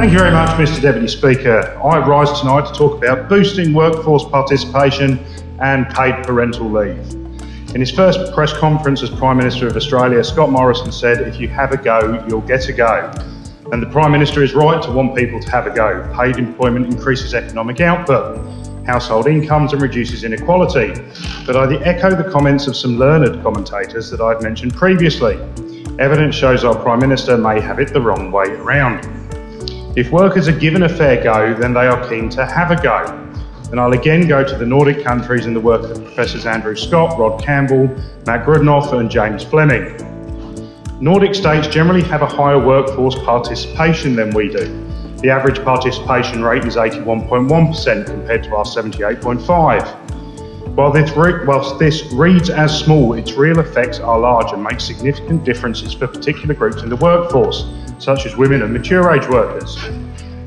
Thank you very much, Mr Deputy Speaker. I rise tonight to talk about boosting workforce participation and paid parental leave. In his first press conference as Prime Minister of Australia, Scott Morrison said, "If you have a go, you'll get a go." And the Prime Minister is right to want people to have a go. Paid employment increases economic output, household incomes and reduces inequality. But I echo the comments of some learned commentators that I've mentioned previously. Evidence shows our Prime Minister may have it the wrong way around. If workers are given a fair go, then they are keen to have a go. And I'll again go to the Nordic countries and the work of Professors Andrew Scott, Rod Campbell, Matt Grudnoff and James Fleming. Nordic states generally have a higher workforce participation than we do. The average participation rate is 81.1% compared to our 78.5%. Whilst this reads as small, its real effects are large and make significant differences for particular groups in the workforce, such as women and mature age workers.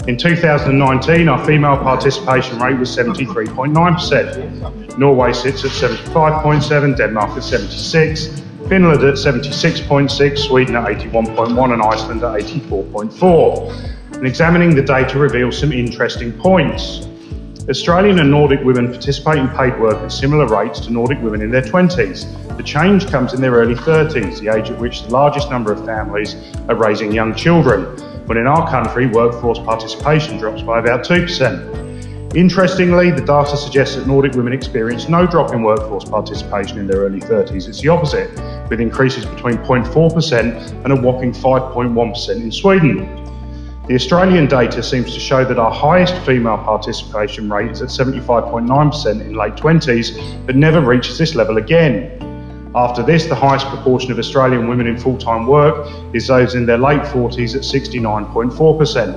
In 2019, our female participation rate was 73.9%. Norway sits at 75.7%, Denmark at 76%, Finland at 76.6%, Sweden at 81.1% and Iceland at 84.4%. And examining the data reveals some interesting points. Australian and Nordic women participate in paid work at similar rates to Nordic women in their 20s. The change comes in their early 30s, the age at which the largest number of families are raising young children, when in our country workforce participation drops by about 2%. Interestingly, the data suggests that Nordic women experience no drop in workforce participation in their early 30s. It's the opposite, with increases between 0.4% and a whopping 5.1% in Sweden. The Australian data seems to show that our highest female participation rate is at 75.9% in late 20s, but never reaches this level again. After this, the highest proportion of Australian women in full-time work is those in their late 40s at 69.4%.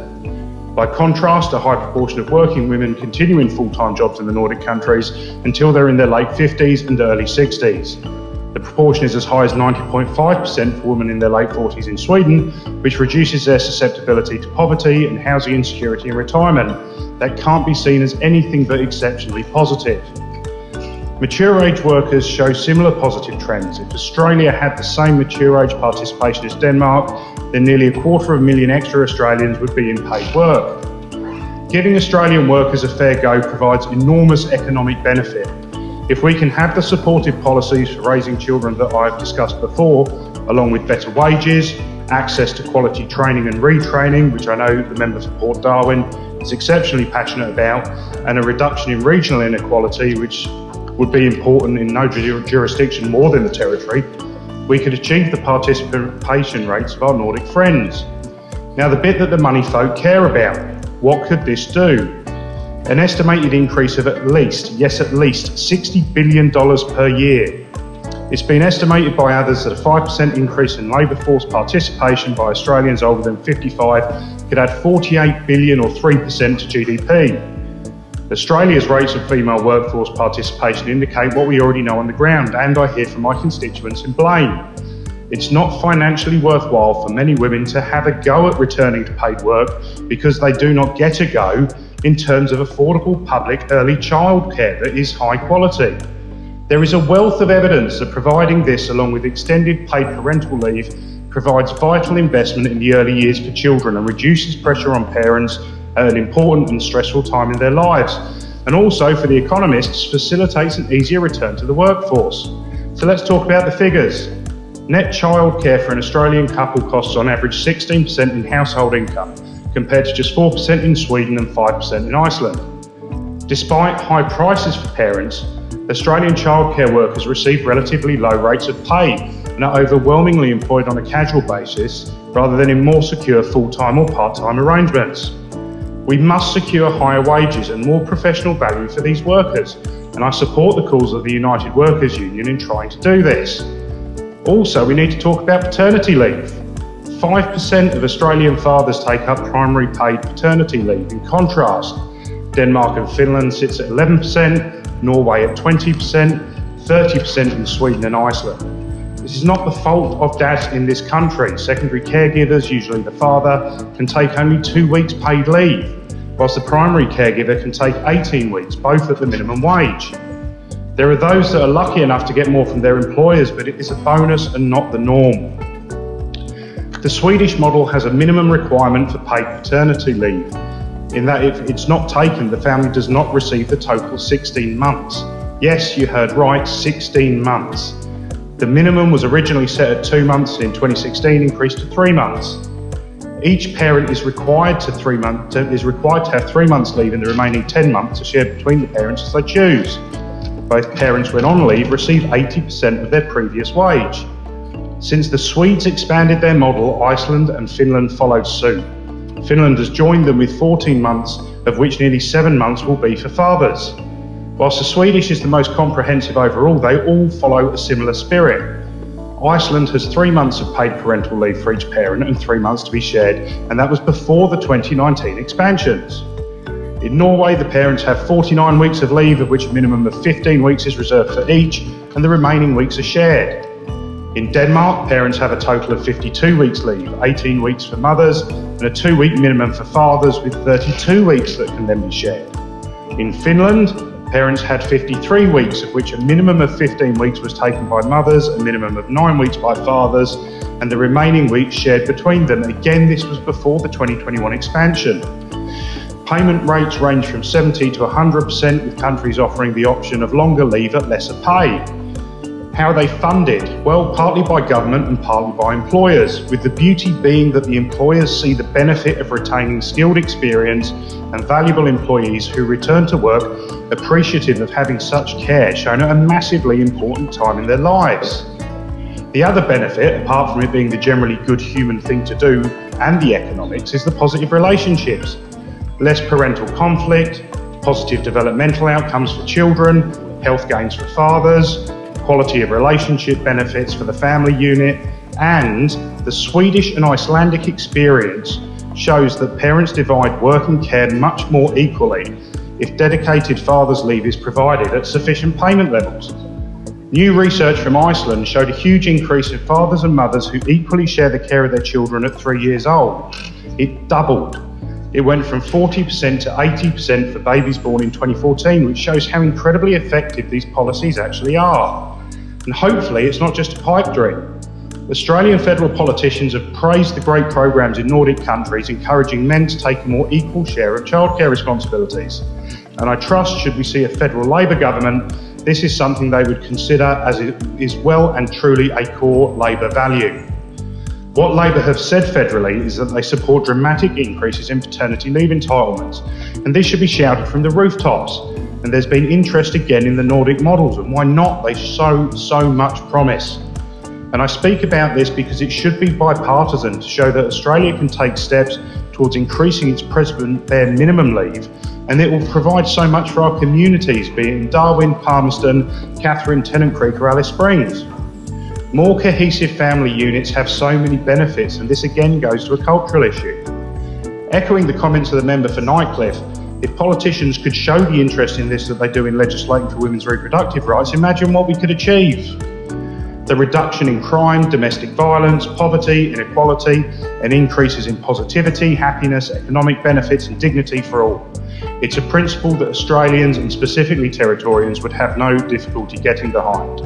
By contrast, a high proportion of working women continue in full-time jobs in the Nordic countries until they're in their late 50s and early 60s. The proportion is as high as 90.5% for women in their late 40s in Sweden, which reduces their susceptibility to poverty and housing insecurity in retirement. That can't be seen as anything but exceptionally positive. Mature age workers show similar positive trends. If Australia had the same mature age participation as Denmark, then nearly 250,000 extra Australians would be in paid work. Giving Australian workers a fair go provides enormous economic benefit. If we can have the supportive policies for raising children that I've discussed before, along with better wages, access to quality training and retraining, which I know the member for Port Darwin is exceptionally passionate about, and a reduction in regional inequality, which would be important in no jurisdiction more than the territory, we could achieve the participation rates of our Nordic friends. Now, the bit that the money folk care about, what could this do? An estimated increase of at least $60 billion per year. It's been estimated by others that a 5% increase in labour force participation by Australians older than 55 could add $48 billion or 3% to GDP. Australia's rates of female workforce participation indicate what we already know on the ground, and I hear from my constituents in Blaine. It's not financially worthwhile for many women to have a go at returning to paid work because they do not get a go in terms of affordable public early childcare that is high quality. There is a wealth of evidence that providing this along with extended paid parental leave provides vital investment in the early years for children and reduces pressure on parents at an important and stressful time in their lives, and also for the economists facilitates an easier return to the workforce. So let's talk about the figures. Net childcare for an Australian couple costs on average 16% in household income, compared to just 4% in Sweden and 5% in Iceland. Despite high prices for parents, Australian childcare workers receive relatively low rates of pay and are overwhelmingly employed on a casual basis rather than in more secure full-time or part-time arrangements. We must secure higher wages and more professional value for these workers, and I support the calls of the United Workers Union in trying to do this. Also, we need to talk about paternity leave. 5% of Australian fathers take up primary paid paternity leave. In contrast, Denmark and Finland sits at 11%, Norway at 20%, 30% in Sweden and Iceland. This is not the fault of dads in this country. Secondary caregivers, usually the father, can take only 2 weeks paid leave, whilst the primary caregiver can take 18 weeks, both at the minimum wage. There are those that are lucky enough to get more from their employers, but it is a bonus and not the norm. The Swedish model has a minimum requirement for paid paternity leave, in that if it's not taken, the family does not receive the total 16 months. Yes, you heard right, 16 months. The minimum was originally set at 2 months and in 2016 increased to 3 months. Each parent is required to have 3 months leave, and the remaining 10 months are shared between the parents as they choose. Both parents, when on leave, receive 80% of their previous wage. Since the Swedes expanded their model, Iceland and Finland followed suit. Finland has joined them with 14 months, of which nearly 7 months will be for fathers. Whilst the Swedish is the most comprehensive overall, they all follow a similar spirit. Iceland has 3 months of paid parental leave for each parent and 3 months to be shared, and that was before the 2019 expansions. In Norway, the parents have 49 weeks of leave, of which a minimum of 15 weeks is reserved for each, and the remaining weeks are shared. In Denmark, parents have a total of 52 weeks leave, 18 weeks for mothers, and a 2-week minimum for fathers, with 32 weeks that can then be shared. In Finland, parents had 53 weeks, of which a minimum of 15 weeks was taken by mothers, a minimum of 9 weeks by fathers, and the remaining weeks shared between them. Again, this was before the 2021 expansion. Payment rates range from 70 to 100%, with countries offering the option of longer leave at lesser pay. How are they funded? Well, partly by government and partly by employers, with the beauty being that the employers see the benefit of retaining skilled experience and valuable employees who return to work appreciative of having such care shown at a massively important time in their lives. The other benefit, apart from it being the generally good human thing to do and the economics, is the positive relationships. Less parental conflict, positive developmental outcomes for children, health gains for fathers, quality of relationship benefits for the family unit, and the Swedish and Icelandic experience shows that parents divide work and care much more equally if dedicated father's leave is provided at sufficient payment levels. New research from Iceland showed a huge increase in fathers and mothers who equally share the care of their children at 3 years old. It doubled. It went from 40% to 80% for babies born in 2014, which shows how incredibly effective these policies actually are. And hopefully it's not just a pipe dream. Australian federal politicians have praised the great programs in Nordic countries encouraging men to take a more equal share of childcare responsibilities. And I trust, should we see a federal Labor government, this is something they would consider, as it is well and truly a core Labor value. What Labor have said federally is that they support dramatic increases in paternity leave entitlements, and this should be shouted from the rooftops. And there's been interest again in the Nordic models, and why not? They show so much promise. And I speak about this because it should be bipartisan to show that Australia can take steps towards increasing its present bare minimum leave, and it will provide so much for our communities, be it in Darwin, Palmerston, Katherine, Tennant Creek or Alice Springs. More cohesive family units have so many benefits, and this again goes to a cultural issue. Echoing the comments of the member for Nightcliff, if politicians could show the interest in this that they do in legislating for women's reproductive rights, imagine what we could achieve. The reduction in crime, domestic violence, poverty, inequality, and increases in positivity, happiness, economic benefits and dignity for all. It's a principle that Australians and specifically Territorians would have no difficulty getting behind.